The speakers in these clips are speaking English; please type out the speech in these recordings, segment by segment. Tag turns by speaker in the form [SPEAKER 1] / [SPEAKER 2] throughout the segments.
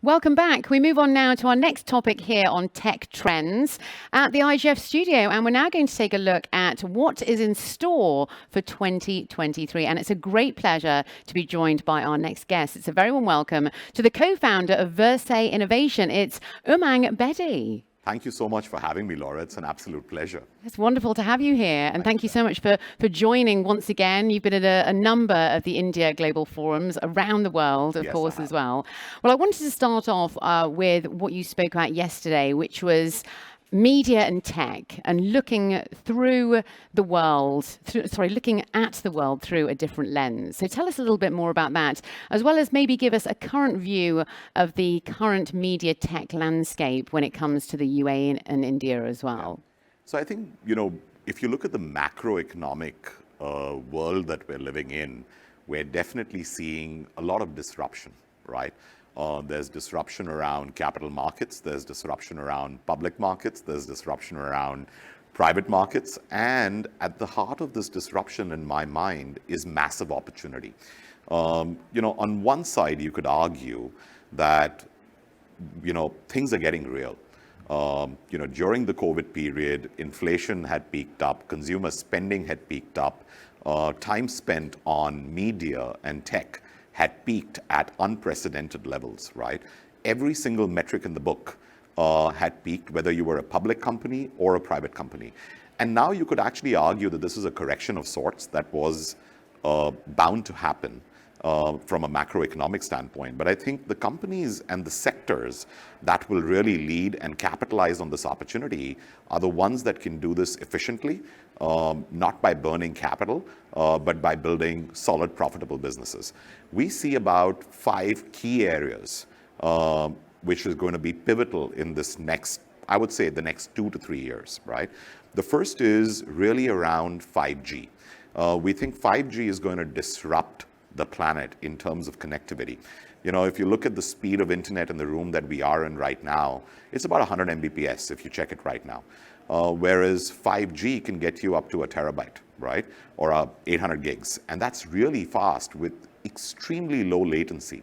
[SPEAKER 1] Welcome back. We move on now to our next topic here on tech trends at the IGF studio. And we're now going to take a look at what is in store for 2023. And it's a great pleasure to be joined by our next guest. It's a very warm welcome to the co-founder of Verse Innovation. It's Umang Bedi.
[SPEAKER 2] Thank you so much for having me, Laura. It's an absolute pleasure.
[SPEAKER 1] It's wonderful to have you here. And thank you so much for joining once again. You've been at a number of the India Global Forums around the world, of course, as well. Well, I wanted to start off with what you spoke about yesterday, which was media and tech, and looking through the world, looking at the world through a different lens. So tell us a little bit more about that, as well as maybe give us a current view of the current media tech landscape when it comes to the UAE and India as well.
[SPEAKER 2] Yeah. So I think, if you look at the macroeconomic world that we're living in, we're definitely seeing a lot of disruption, right? There's disruption around capital markets, there's disruption around public markets, there's disruption around private markets, and at the heart of this disruption, in my mind, is massive opportunity. On one side, you could argue that, things are getting real. During the COVID period, inflation had peaked up, consumer spending had peaked up, time spent on media and tech had peaked at unprecedented levels, right? Every single metric in the book had peaked, whether you were a public company or a private company. And now you could actually argue that this is a correction of sorts that was bound to happen from a macroeconomic standpoint. But I think the companies and the sectors that will really lead and capitalize on this opportunity are the ones that can do this efficiently, not by burning capital, but by building solid, profitable businesses. We see about 5 key areas, which is going to be pivotal in this next, I would say, the next 2 to 3 years, right? The first is really around 5G. We think 5G is going to disrupt the planet in terms of connectivity. If you look at the speed of internet in the room that we are in right now, it's about 100 Mbps if you check it right now. Whereas 5G can get you up to a terabyte, right? Or 800 gigs. And that's really fast with extremely low latency.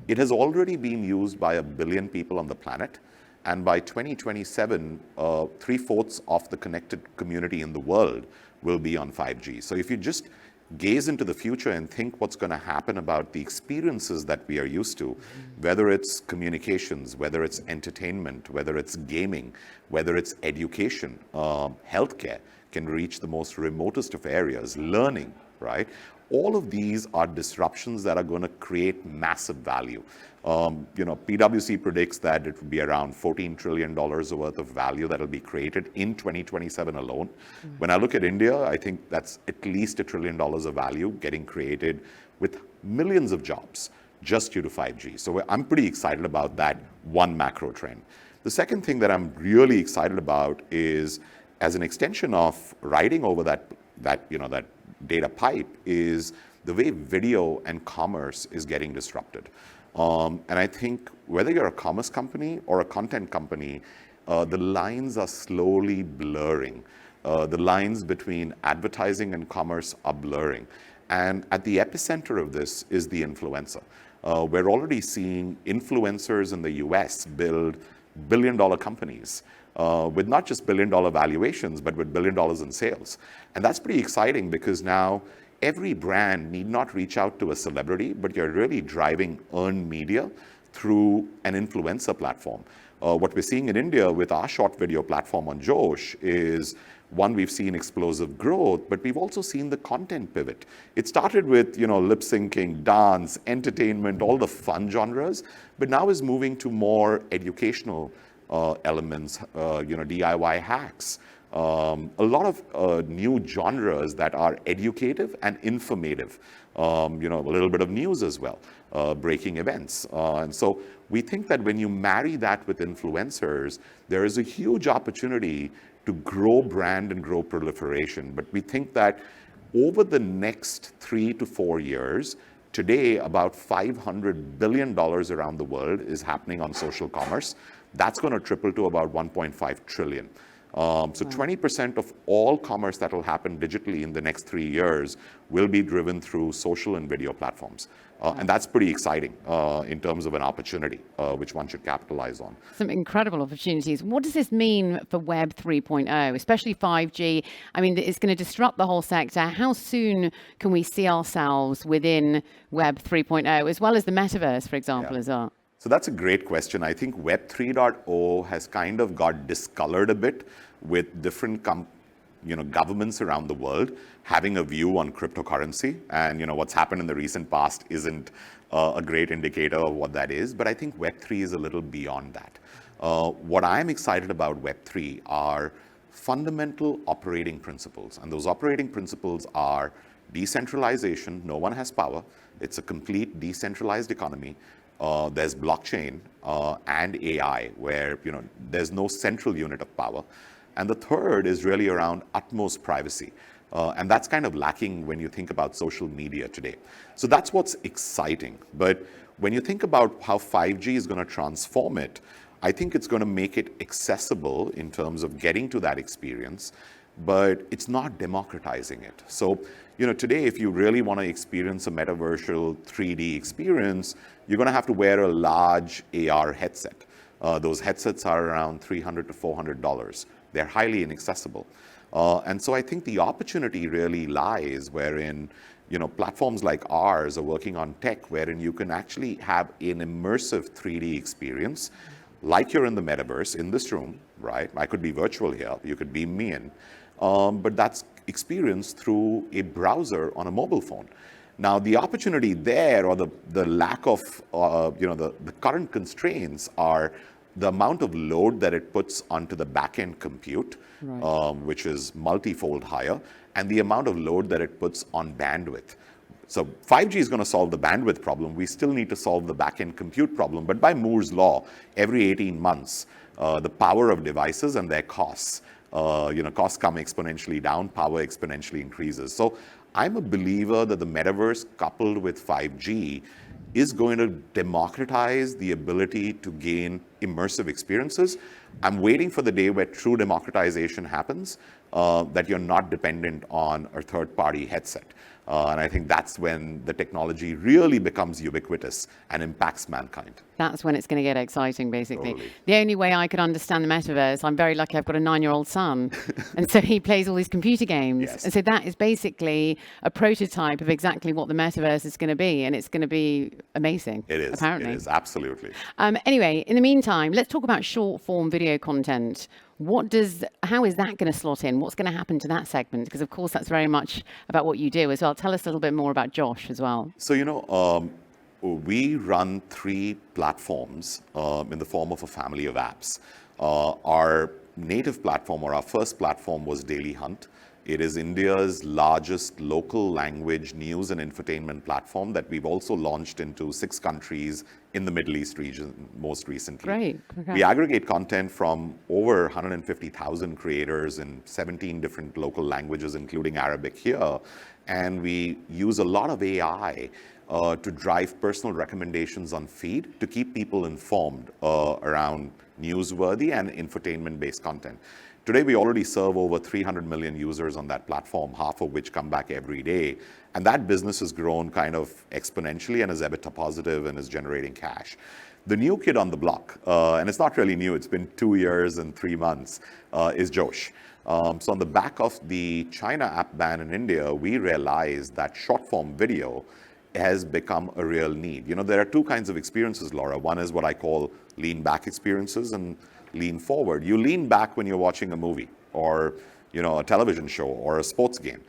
[SPEAKER 2] It has already been used by 1 billion people on the planet. And by 2027, 3/4 of the connected community in the world will be on 5G. So if you just gaze into the future and think what's going to happen about the experiences that we are used to, whether it's communications, whether it's entertainment, whether it's gaming, whether it's education, healthcare can reach the most remotest of areas, learning, right? All of these are disruptions that are going to create massive value. PwC predicts that it will be around $14 trillion worth of value that will be created in 2027 alone. When I look at India, I think that's at least $1 trillion of value getting created with millions of jobs just due to 5G. So I'm pretty excited about that one macro trend. The second thing that I'm really excited about is, as an extension of riding over that data pipe, is the way video and commerce is getting disrupted. And I think whether you're a commerce company or a content company, the lines are slowly blurring. The lines between advertising and commerce are blurring. And at the epicenter of this is the influencer. We're already seeing influencers in the US build billion-dollar companies with not just billion-dollar valuations, but with $1 billion in sales. And that's pretty exciting because now every brand need not reach out to a celebrity, but you're really driving earned media through an influencer platform. What we're seeing in India with our short video platform on Josh is, one, we've seen explosive growth, but we've also seen the content pivot. It started with, lip syncing, dance, entertainment, all the fun genres, but now is moving to more educational elements, DIY hacks. A lot of new genres that are educative and informative, a little bit of news as well, breaking events. And so we think that when you marry that with influencers, there is a huge opportunity to grow brand and grow proliferation. But we think that over the next 3 to 4 years, today about $500 billion around the world is happening on social commerce. That's going to triple to about 1.5 trillion. So 20% of all commerce that will happen digitally in the next 3 years will be driven through social and video platforms. And that's pretty exciting in terms of an opportunity which one should capitalize on.
[SPEAKER 1] Some incredible opportunities. What does this mean for Web 3.0, especially 5G? I mean, it's going to disrupt the whole sector. How soon can we see ourselves within Web 3.0, as well as the metaverse, for example, as well?
[SPEAKER 2] So that's a great question. I think Web 3.0 has kind of got discolored a bit with different governments around the world having a view on cryptocurrency. And what's happened in the recent past isn't a great indicator of what that is. But I think Web3 is a little beyond that. What I'm excited about Web3 are fundamental operating principles. And those operating principles are decentralization. No one has power. It's a complete decentralized economy. There's blockchain and AI, where there's no central unit of power. And the third is really around utmost privacy. And that's kind of lacking when you think about social media today. So that's what's exciting. But when you think about how 5G is going to transform it, I think it's going to make it accessible in terms of getting to that experience, but it's not democratizing it. So, today, if you really want to experience a metaversial 3D experience, you're going to have to wear a large AR headset. Those headsets are around $300 to $400. They're highly inaccessible. And so I think the opportunity really lies wherein, platforms like ours are working on tech wherein you can actually have an immersive 3D experience, like you're in the metaverse in this room, right? I could be virtual here. You could beam me in. But that's experienced through a browser on a mobile phone. Now, the opportunity there, or the lack of, the current constraints are the amount of load that it puts onto the back-end compute, right, which is multifold higher, and the amount of load that it puts on bandwidth. So 5G is going to solve the bandwidth problem. We still need to solve the back-end compute problem. But by Moore's law, every 18 months, the power of devices and their costs, costs come exponentially down, power exponentially increases. So I'm a believer that the metaverse coupled with 5G is going to democratize the ability to gain immersive experiences. I'm waiting for the day where true democratization happens, that you're not dependent on a third-party headset. And I think that's when the technology really becomes ubiquitous and impacts mankind.
[SPEAKER 1] That's when it's going to get exciting, basically.
[SPEAKER 2] Totally.
[SPEAKER 1] The only way I could understand the metaverse, I'm very lucky I've got a 9-year-old son. And so he plays all these computer games.
[SPEAKER 2] Yes.
[SPEAKER 1] And so that is basically a prototype of exactly what the metaverse is going to be. And it's going to be amazing.
[SPEAKER 2] It is.
[SPEAKER 1] Apparently.
[SPEAKER 2] It is, absolutely.
[SPEAKER 1] Anyway, in the meantime, let's talk about short-form video content. How is that going to slot in? What's going to happen to that segment? Because, of course, that's very much about what you do as well. Tell us a little bit more about Josh as well.
[SPEAKER 2] So, we run 3 platforms in the form of a family of apps. Our native platform, or our first platform, was Dailyhunt. It is India's largest local language news and infotainment platform that we've also launched into 6 countries in the Middle East region most recently.
[SPEAKER 1] Great. Okay.
[SPEAKER 2] We aggregate content from over 150,000 creators in 17 different local languages, including Arabic here. And we use a lot of AI to drive personal recommendations on feed to keep people informed around newsworthy and infotainment-based content. Today, we already serve over 300 million users on that platform, half of which come back every day. And that business has grown kind of exponentially and is EBITDA positive and is generating cash. The new kid on the block, and it's not really new, it's been 2 years and 3 months, is Josh. So on the back of the China app ban in India, we realized that short-form video has become a real need. There are 2 kinds of experiences, Laura. One is what I call lean-back experiences and lean forward. You lean back when you're watching a movie or a television show or a sports game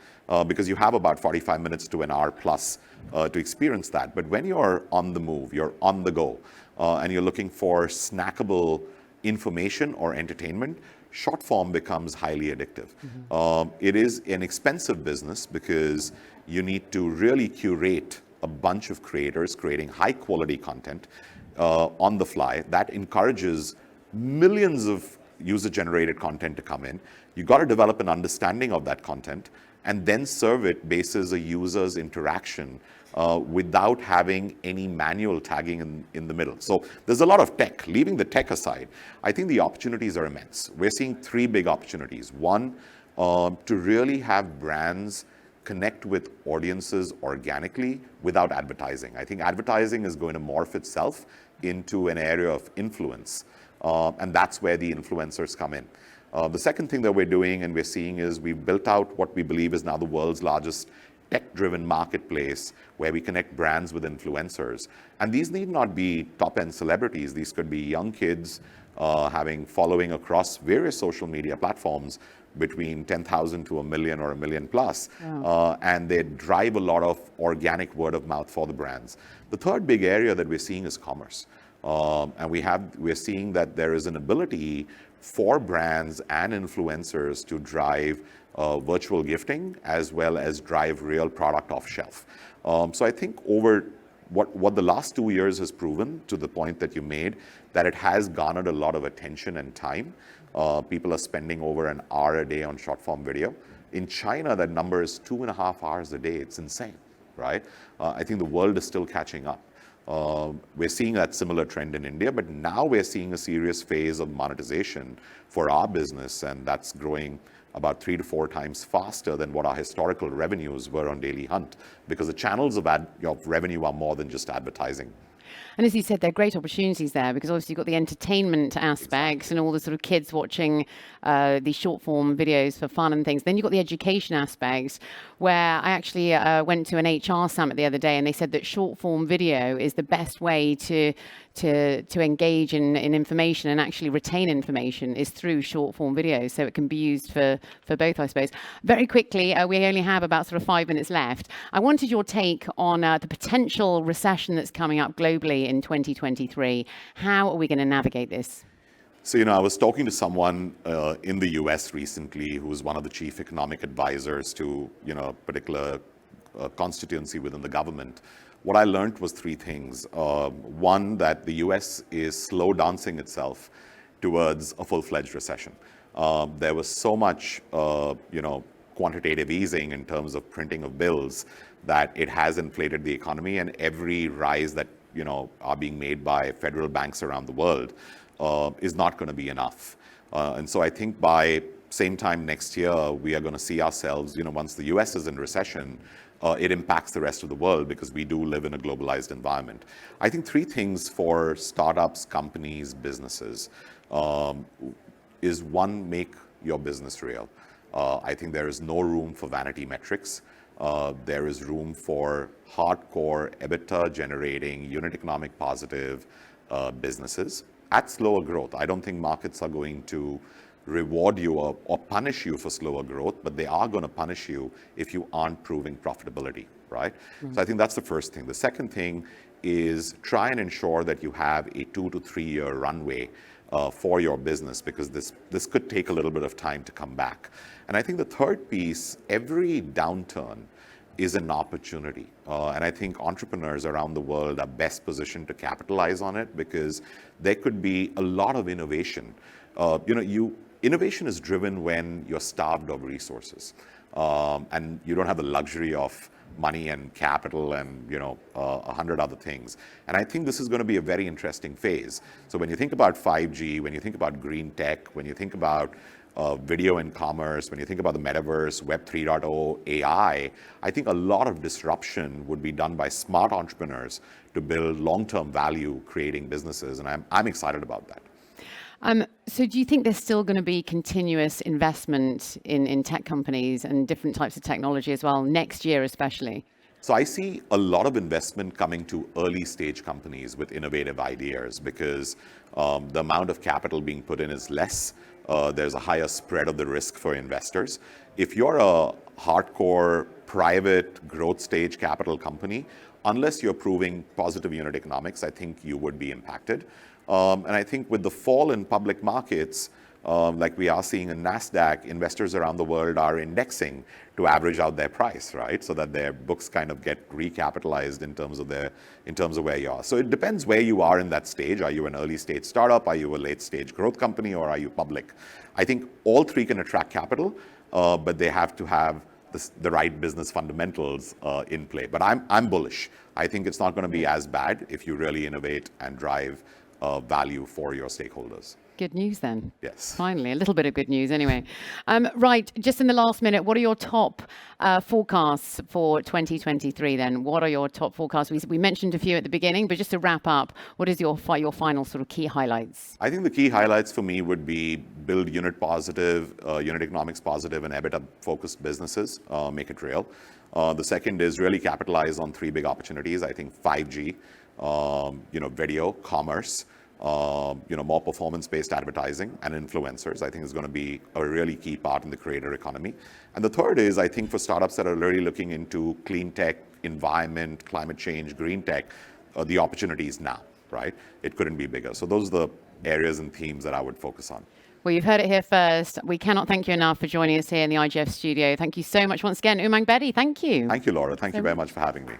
[SPEAKER 2] because you have about 45 minutes to an hour plus to experience that. But when you're on the move, you're on the go, and you're looking for snackable information or entertainment, short form becomes highly addictive. Mm-hmm. It is an expensive business because you need to really curate a bunch of creators creating high quality content on the fly. That encourages millions of user-generated content to come in. You got to develop an understanding of that content and then serve it basis a user's interaction without having any manual tagging in the middle. So there's a lot of tech. Leaving the tech aside, I think the opportunities are immense. We're seeing 3 big opportunities. One, to really have brands connect with audiences organically without advertising. I think advertising is going to morph itself into an area of influence, and that's where the influencers come in. The second thing that we're doing and we're seeing is we've built out what we believe is now the world's largest tech-driven marketplace where we connect brands with influencers. And these need not be top-end celebrities. These could be young kids having following across various social media platforms between 10,000 to 1 million or 1 million plus. Wow. And they drive a lot of organic word of mouth for the brands. The third big area that we're seeing is commerce. And we're seeing that there is an ability for brands and influencers to drive virtual gifting as well as drive real product off shelf. So I think over what the last 2 years has proven, to the point that you made, that it has garnered a lot of attention and time. People are spending over an hour a day on short form video. In China, that number is 2.5 hours a day. It's insane, right? I think the world is still catching up. We're seeing that similar trend in India, but now we're seeing a serious phase of monetization for our business, and that's growing about 3 to 4 times faster than what our historical revenues were on Dailyhunt, because the channels of revenue are more than just advertising.
[SPEAKER 1] And as you said, there are great opportunities there because obviously you've got the entertainment aspects and all the sort of kids watching these short form videos for fun and things. Then you've got the education aspects, where I actually went to an HR summit the other day, and they said that short form video is the best way to engage in information and actually retain information is through short form videos. So it can be used for both, I suppose. Very quickly, we only have about sort of 5 minutes left. I wanted your take on the potential recession that's coming up globally in 2023. How are we going to navigate this?
[SPEAKER 2] So, I was talking to someone in the US recently who's one of the chief economic advisors to, a particular constituency within the government. What I learned was 3 things. One, that the US is slow dancing itself towards a full-fledged recession. There was so much, quantitative easing in terms of printing of bills that it has inflated the economy, and every rise that, are being made by federal banks around the world is not going to be enough. And so I think by same time next year, we are going to see ourselves, once the US is in recession, it impacts the rest of the world because we do live in a globalized environment. I think 3 things for startups, companies, businesses is 1, make your business real. I think there is no room for vanity metrics. There is room for hardcore EBITDA generating, unit economic positive businesses at slower growth. I don't think markets are going to reward you or punish you for slower growth, but they are going to punish you if you aren't proving profitability, right? Mm-hmm. So I think that's the first thing. The second thing is try and ensure that you have a 2 to 3 year runway for your business, because this could take a little bit of time to come back. And I think the third piece, every downturn is an opportunity. And I think entrepreneurs around the world are best positioned to capitalize on it, because there could be a lot of innovation. Innovation is driven when you're starved of resources, and you don't have the luxury of money and capital and 100 other things. And I think this is going to be a very interesting phase. So when you think about 5G, when you think about green tech, when you think about video and commerce, when you think about the metaverse, Web 3.0, AI, I think a lot of disruption would be done by smart entrepreneurs to build long-term value creating businesses. And I'm excited about that.
[SPEAKER 1] So do you think there's still going to be continuous investment in tech companies and different types of technology as well, next year especially?
[SPEAKER 2] So I see a lot of investment coming to early stage companies with innovative ideas, because the amount of capital being put in is less. There's a higher spread of the risk for investors. If you're a hardcore private growth stage capital company, unless you're proving positive unit economics, I think you would be impacted. And I think with the fall in public markets, like we are seeing in NASDAQ, investors around the world are indexing to average out their price, right? So that their books kind of get recapitalized in terms of where you are. So it depends where you are in that stage. Are you an early stage startup? Are you a late stage growth company? Or are you public? I think all 3 can attract capital, but they have to have the right business fundamentals in play. But I'm bullish. I think it's not going to be as bad if you really innovate and drive value for your stakeholders.
[SPEAKER 1] Good news then.
[SPEAKER 2] Yes.
[SPEAKER 1] Finally, a little bit of good news anyway. Right, just in the last minute, what are your top forecasts for 2023 then? What are your top forecasts? We mentioned a few at the beginning, but just to wrap up, what is your final sort of key highlights?
[SPEAKER 2] I think the key highlights for me would be build unit positive, unit economics positive, and EBITDA-focused businesses, make it real. The second is really capitalize on 3 big opportunities. I think 5G, video, commerce, more performance-based advertising and influencers, I think is going to be a really key part in the creator economy. And the third is, I think for startups that are really looking into clean tech, environment, climate change, green tech, the opportunities now, right? It couldn't be bigger. So those are the areas and themes that I would focus on.
[SPEAKER 1] Well, you've heard it here first. We cannot thank you enough for joining us here in the IGF studio. Thank you so much once again. Umang, Bedi, thank you.
[SPEAKER 2] Thank you, Laura. Thank you very much for having me.